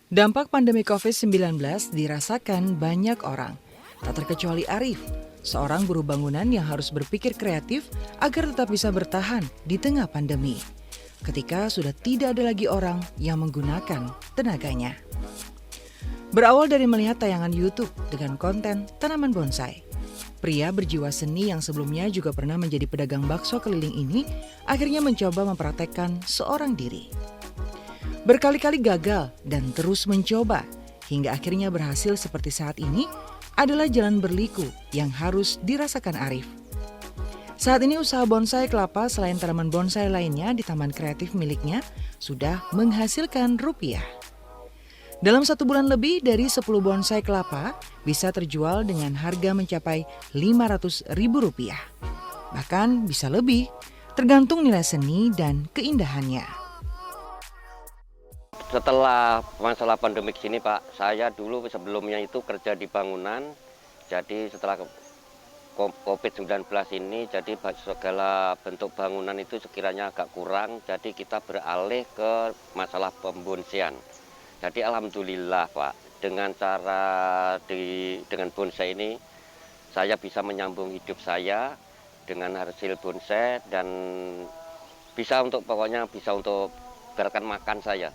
Dampak pandemi COVID-19 dirasakan banyak orang, tak terkecuali Arif, seorang buruh bangunan yang harus berpikir kreatif agar tetap bisa bertahan di tengah pandemi. Ketika sudah tidak ada lagi orang yang menggunakan tenaganya. Berawal dari melihat tayangan YouTube dengan konten tanaman bonsai, pria berjiwa seni yang sebelumnya juga pernah menjadi pedagang bakso keliling ini akhirnya mencoba mempraktekkan seorang diri. Berkali-kali gagal dan terus mencoba, hingga akhirnya berhasil seperti saat ini adalah jalan berliku yang harus dirasakan Arif. Saat ini usaha bonsai kelapa selain tanaman bonsai lainnya di taman kreatif miliknya sudah menghasilkan rupiah. Dalam 1 bulan lebih dari 10 bonsai kelapa bisa terjual dengan harga mencapai Rp500.000. Bahkan bisa lebih, tergantung nilai seni dan keindahannya. Setelah masalah pandemik sini Pak, saya dulu sebelumnya itu kerja di bangunan. Jadi setelah COVID-19 ini, jadi segala bentuk bangunan itu sekiranya agak kurang. Jadi kita beralih ke masalah pembonsaian. Jadi alhamdulillah Pak, dengan dengan bonsai ini, saya bisa menyambung hidup saya dengan hasil bonsai dan pokoknya bisa untuk berikan makan saya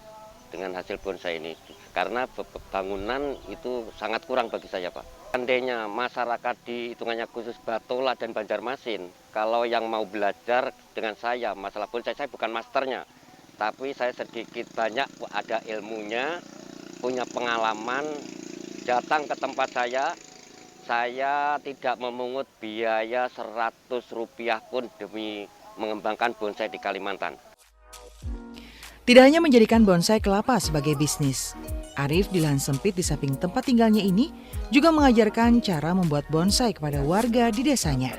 dengan hasil bonsai ini, karena bangunan itu sangat kurang bagi saya Pak. Seandainya masyarakat di hitungannya khusus Batola dan Banjarmasin, kalau yang mau belajar dengan saya masalah bonsai, saya bukan masternya, tapi saya sedikit banyak ada ilmunya, punya pengalaman, datang ke tempat saya tidak memungut biaya Rp100 pun demi mengembangkan bonsai di Kalimantan. Tidak hanya menjadikan bonsai kelapa sebagai bisnis, Arif di lahan sempit di samping tempat tinggalnya ini juga mengajarkan cara membuat bonsai kepada warga di desanya.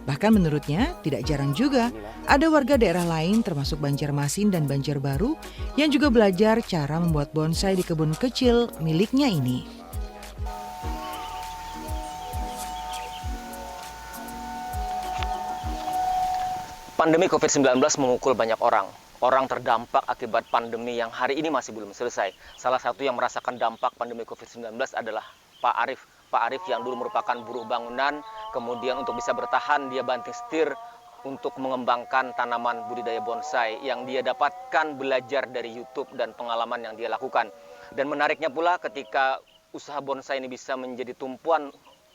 Bahkan menurutnya tidak jarang juga ada warga daerah lain termasuk Banjarmasin dan Banjarbaru yang juga belajar cara membuat bonsai di kebun kecil miliknya ini. Pandemi COVID-19 memukul banyak orang. Orang terdampak akibat pandemi yang hari ini masih belum selesai. Salah satu yang merasakan dampak pandemi COVID-19 adalah Pak Arif. Pak Arif yang dulu merupakan buruh bangunan, kemudian untuk bisa bertahan dia banting setir untuk mengembangkan tanaman budidaya bonsai yang dia dapatkan belajar dari YouTube dan pengalaman yang dia lakukan. Dan menariknya pula ketika usaha bonsai ini bisa menjadi tumpuan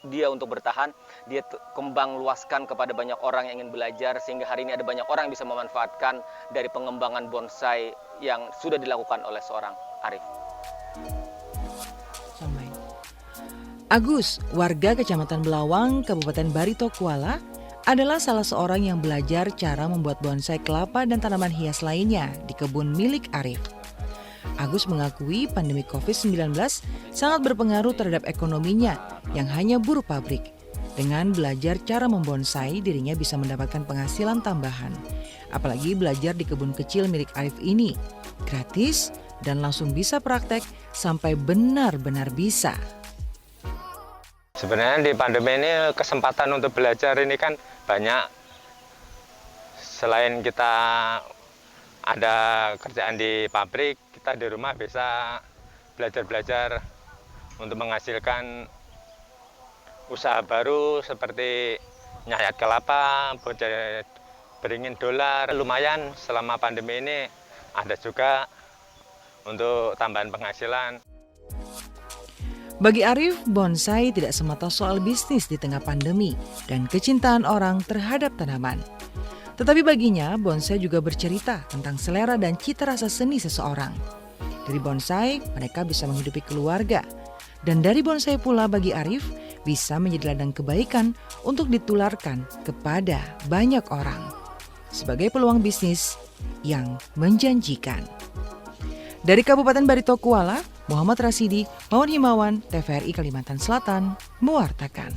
dia untuk bertahan, dia kembang luaskan kepada banyak orang yang ingin belajar, sehingga hari ini ada banyak orang yang bisa memanfaatkan dari pengembangan bonsai yang sudah dilakukan oleh seorang Arif. Agus, warga Kecamatan Belawang, Kabupaten Barito Kuala, adalah salah seorang yang belajar cara membuat bonsai kelapa dan tanaman hias lainnya di kebun milik Arif. Agus mengakui pandemi COVID-19 sangat berpengaruh terhadap ekonominya yang hanya buruh pabrik. Dengan belajar cara membonsai, dirinya bisa mendapatkan penghasilan tambahan. Apalagi belajar di kebun kecil milik Arif ini. Gratis dan langsung bisa praktek sampai benar-benar bisa. Sebenarnya di pandemi ini kesempatan untuk belajar ini kan banyak. Selain kita ada kerjaan di pabrik, kita di rumah bisa belajar-belajar untuk menghasilkan usaha baru seperti nyayat kelapa, beringin dolar. Lumayan selama pandemi ini ada juga untuk tambahan penghasilan. Bagi Arif, bonsai tidak semata soal bisnis di tengah pandemi dan kecintaan orang terhadap tanaman. Tetapi baginya, bonsai juga bercerita tentang selera dan cita rasa seni seseorang. Dari bonsai, mereka bisa menghidupi keluarga. Dan dari bonsai pula bagi Arif, bisa menjadi ladang kebaikan untuk ditularkan kepada banyak orang. Sebagai peluang bisnis yang menjanjikan. Dari Kabupaten Barito Kuala, Muhammad Rasidi, Mawan Himawan, TVRI Kalimantan Selatan, mewartakan.